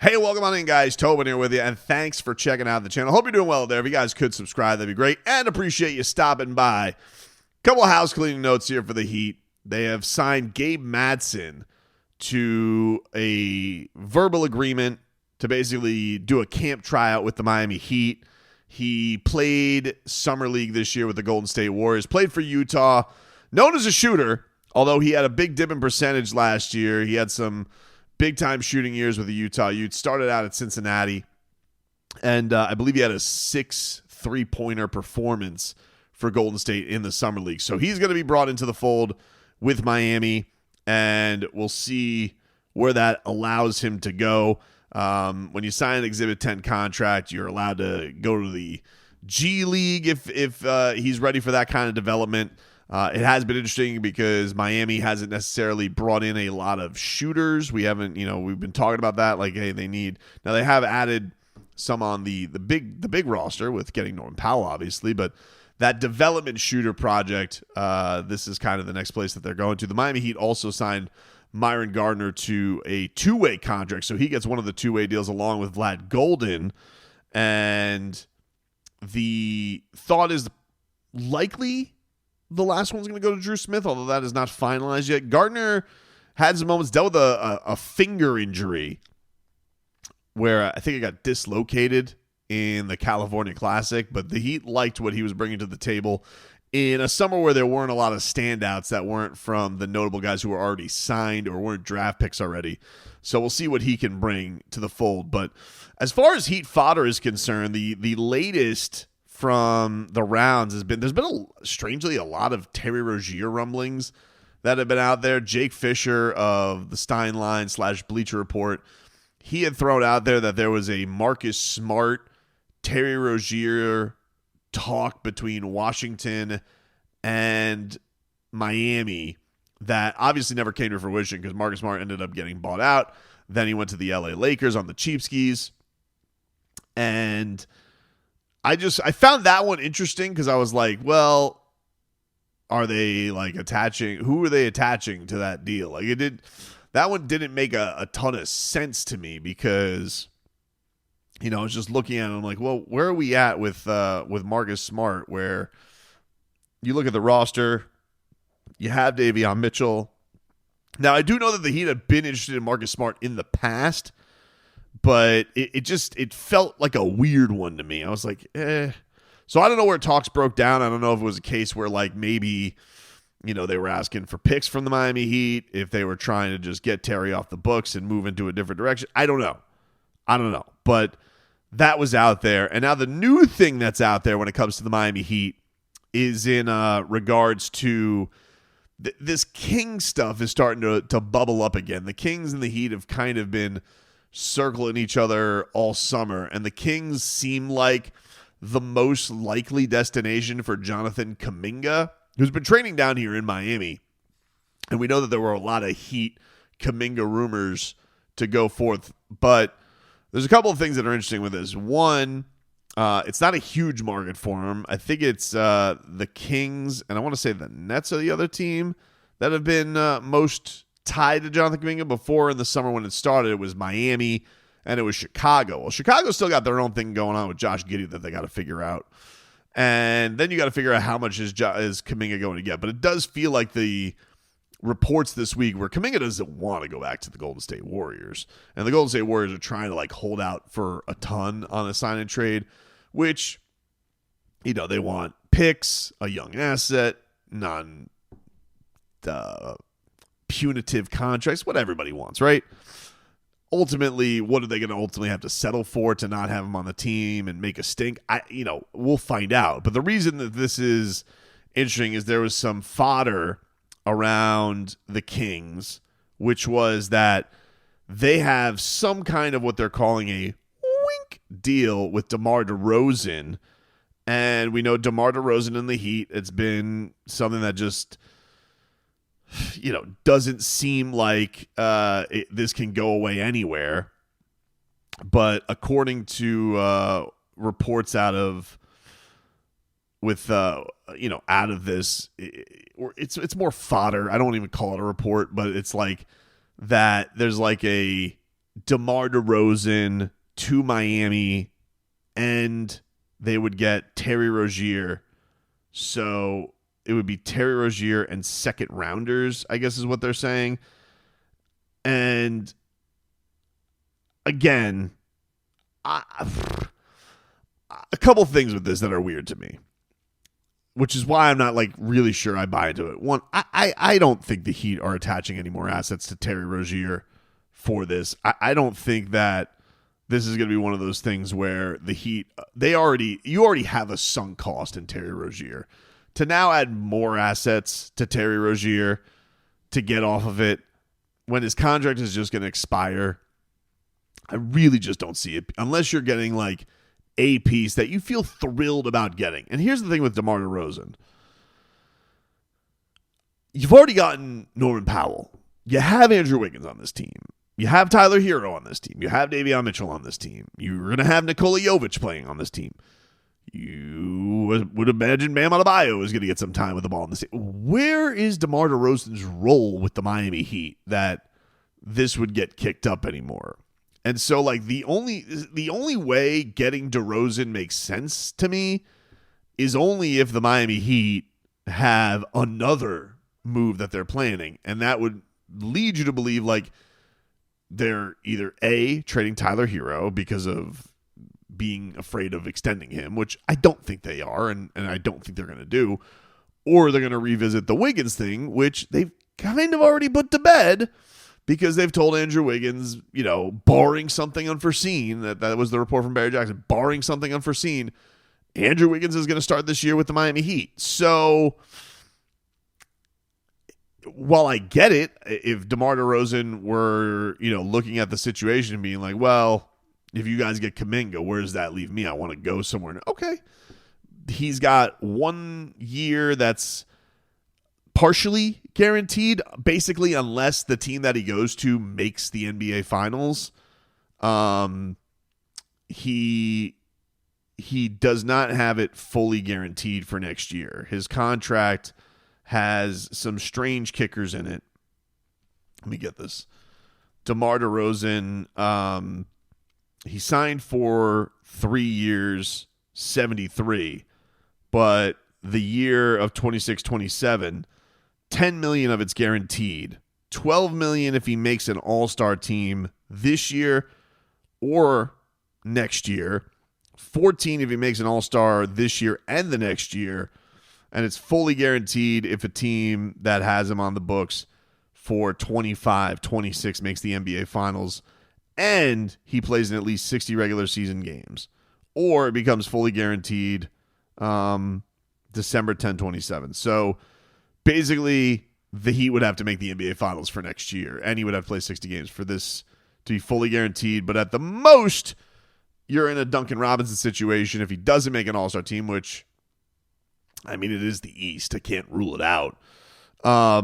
Hey, welcome on in, guys. Tobin here with you, and thanks for checking out the channel. Hope you're doing well there. If you guys could subscribe, that'd be great, and appreciate you stopping by. Couple of house cleaning notes here for the Heat. They have signed Gabe Madsen to a verbal agreement to basically do a camp tryout with the Miami Heat. He played Summer League this year with the Golden State Warriors, played for Utah, known as a shooter, although he had a big dip in percentage last year. He had some big-time shooting years with the Utah Utes. Started out at Cincinnati, and I believe he had a 6 3-pointer performance for Golden State in the Summer League. So he's going to be brought into the fold with Miami, and we'll see where that allows him to go. When you sign an Exhibit 10 contract, you're allowed to go to the G League if he's ready for that kind of development. It has been interesting because Miami hasn't necessarily brought in a lot of shooters. We haven't, we've been talking about that. Like, hey, they have added some on the big roster with getting Norman Powell, obviously, but that development shooter project, this is kind of the next place that they're going to. The Miami Heat also signed Myron Gardner to a two-way contract, so he gets one of the two-way deals along with Vlad Golden, and the thought is likely the last one's going to go to Drew Smith, although that is not finalized yet. Gardner had some moments, dealt with a finger injury where I think it got dislocated in the California Classic, but the Heat liked what he was bringing to the table in a summer where there weren't a lot of standouts that weren't from the notable guys who were already signed or weren't draft picks already. So we'll see what he can bring to the fold. But as far as Heat fodder is concerned, the latest from the rounds there's been strangely a lot of Terry Rozier rumblings that have been out there. Jake Fisher of the Steinline / Bleacher Report, he had thrown out there that there was a Marcus Smart, Terry Rozier talk between Washington and Miami that obviously never came to fruition because Marcus Smart ended up getting bought out. Then he went to the LA Lakers on the cheap skis, and I found that one interesting because I was like, well, are they who are they attaching to that deal? That one didn't make a ton of sense to me because, I was just looking at it. I'm like, well, where are we at with Marcus Smart? Where you look at the roster, you have Davion Mitchell. Now, I do know that the Heat have been interested in Marcus Smart in the past, but it felt like a weird one to me. I was like, eh. So I don't know where talks broke down. I don't know if it was a case where maybe, they were asking for picks from the Miami Heat, if they were trying to just get Terry off the books and move into a different direction. I don't know. But that was out there. And now the new thing that's out there when it comes to the Miami Heat is in regards to this King stuff is starting to bubble up again. The Kings and the Heat have kind of been circling each other all summer, and the Kings seem like the most likely destination for Jonathan Kuminga, who's been training down here in Miami. And we know that there were a lot of Heat Kuminga rumors to go forth, but there's a couple of things that are interesting with this. One, it's not a huge market for him. I think it's the Kings, and I want to say the Nets are the other team that have been most tied to Jonathan Kuminga. Before in the summer when it started, it was Miami and it was Chicago. Well, Chicago still got their own thing going on with Josh Giddey that they got to figure out. And then you got to figure out how much is Kuminga going to get. But it does feel like the reports this week where Kuminga doesn't want to go back to the Golden State Warriors. And the Golden State Warriors are trying to hold out for a ton on a sign and trade, which, they want picks, a young asset, punitive contracts, what everybody wants, right? Ultimately, what are they going to ultimately have to settle for to not have him on the team and make a stink? We'll find out. But the reason that this is interesting is there was some fodder around the Kings, which was that they have some kind of what they're calling a wink deal with DeMar DeRozan. And we know DeMar DeRozan in the Heat, it's been something that just, doesn't seem like this can go away anywhere. But according to reports out of this, it's more fodder. I don't even call it a report, but it's like that there's a DeMar DeRozan to Miami, and they would get Terry Rozier. So it would be Terry Rozier and second rounders, I guess is what they're saying. And again, a couple things with this that are weird to me, which is why I'm not like really sure I buy into it. One, I don't think the Heat are attaching any more assets to Terry Rozier for this. I don't think that this is going to be one of those things where the Heat, you already have a sunk cost in Terry Rozier. To now add more assets to Terry Rozier to get off of it when his contract is just going to expire, I really just don't see it unless you're getting like a piece that you feel thrilled about getting. And here's the thing with DeMar DeRozan. You've already gotten Norman Powell. You have Andrew Wiggins on this team. You have Tyler Hero on this team. You have Davion Mitchell on this team. You're going to have Nikola Jovic playing on this team. You would imagine Bam Adebayo is going to get some time with the ball in this team. Where is DeMar DeRozan's role with the Miami Heat that this would get kicked up anymore? And so, like, the only way getting DeRozan makes sense to me is only if the Miami Heat have another move that they're planning. And that would lead you to believe, like, they're either A, trading Tyler Hero because of being afraid of extending him, which I don't think they are, and I don't think they're going to do, or they're going to revisit the Wiggins thing, which they've kind of already put to bed because they've told Andrew Wiggins, barring something unforeseen, that was the report from Barry Jackson, barring something unforeseen, Andrew Wiggins is going to start this year with the Miami Heat. So while I get it, if DeMar DeRozan were, looking at the situation and being like, well, if you guys get Kuminga, where does that leave me? I want to go somewhere. Okay. He's got 1 year that's partially guaranteed, basically, unless the team that he goes to makes the NBA Finals. He does not have it fully guaranteed for next year. His contract has some strange kickers in it. Let me get this. DeMar DeRozan, he signed for 3 years, 73, but the year of 26-27, $10 million of it's guaranteed. $12 million if he makes an all-star team this year or next year. 14 if he makes an all-star this year and the next year. And it's fully guaranteed if a team that has him on the books for 25-26 makes the NBA Finals and he plays in at least 60 regular season games. Or it becomes fully guaranteed December 10, 27. So basically, the Heat would have to make the NBA Finals for next year, and he would have to play 60 games for this to be fully guaranteed. But at the most, you're in a Duncan Robinson situation if he doesn't make an all-star team, which, I mean, it is the East. I can't rule it out. At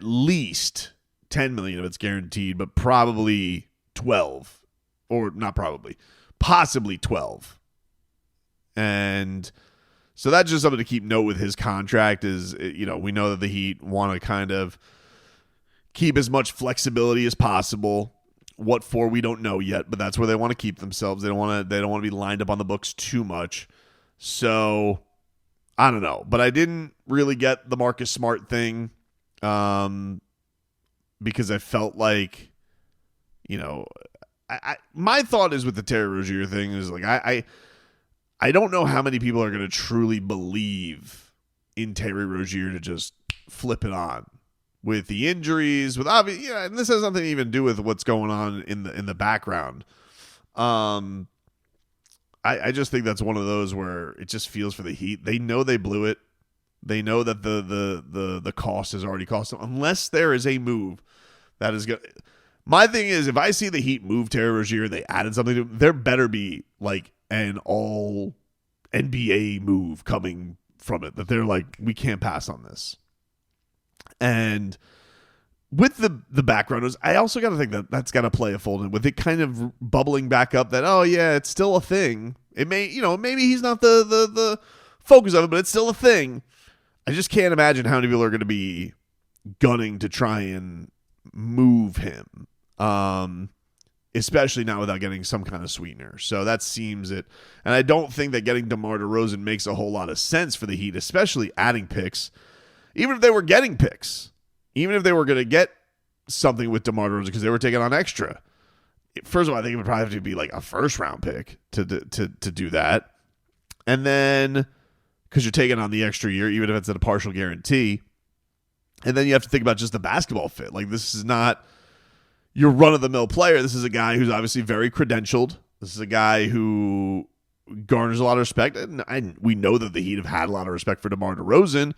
least $10 million of it's guaranteed, but probably 12, or not probably, possibly 12. And so that's just something to keep note with his contract is, we know that the Heat want to kind of keep as much flexibility as possible. What for, we don't know yet, but that's where they want to keep themselves. They don't want to be lined up on the books too much. So I don't know, but I didn't really get the Marcus Smart thing. Because I felt like, my thought is with the Terry Rozier thing is like, I don't know how many people are going to truly believe in Terry Rozier to just flip it on with the injuries, with obvious, and this has nothing to even do with what's going on in the background. I just think that's one of those where it just feels for the Heat. They know they blew it. They know that the cost has already cost them. Unless there is a move that is good. My thing is, if I see the Heat move Terry Rozier and they added something to him, there better be like an all NBA move coming from it that they're like, we can't pass on this. And with the backgrounders, I also got to think that that's got to play a fold in with it kind of bubbling back up that, oh yeah, it's still a thing. It may, maybe he's not the focus of it, but it's still a thing. I just can't imagine how many people are going to be gunning to try and move him. especially not without getting some kind of sweetener. So that seems it. And I don't think that getting DeMar DeRozan makes a whole lot of sense for the Heat, especially adding picks. Even if they were getting picks, even if they were going to get something with DeMar DeRozan because they were taking on extra. First of all, I think it would probably have to be like a first-round pick to do that. And then, because you're taking on the extra year, even if it's at a partial guarantee. And then you have to think about just the basketball fit. Like, this is not your run-of-the-mill player. This is a guy who's obviously very credentialed. This is a guy who garners a lot of respect. And we know that the Heat have had a lot of respect for DeMar DeRozan.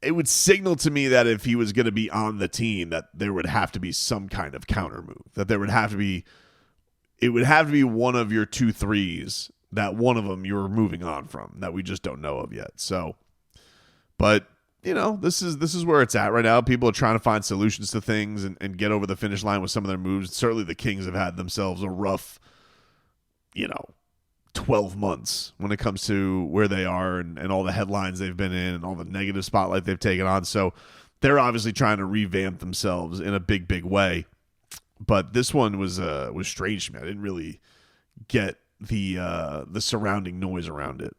It would signal to me that if he was going to be on the team, that there would have to be some kind of counter move. That there would have to be, it would have to be one of your 2 threes that one of them you're moving on from that we just don't know of yet. So, but you know, this is where it's at right now. People are trying to find solutions to things and get over the finish line with some of their moves. Certainly the Kings have had themselves a rough, 12 months when it comes to where they are and all the headlines they've been in and all the negative spotlight they've taken on. So they're obviously trying to revamp themselves in a big, big way. But this one was strange to me. I didn't really get the surrounding noise around it.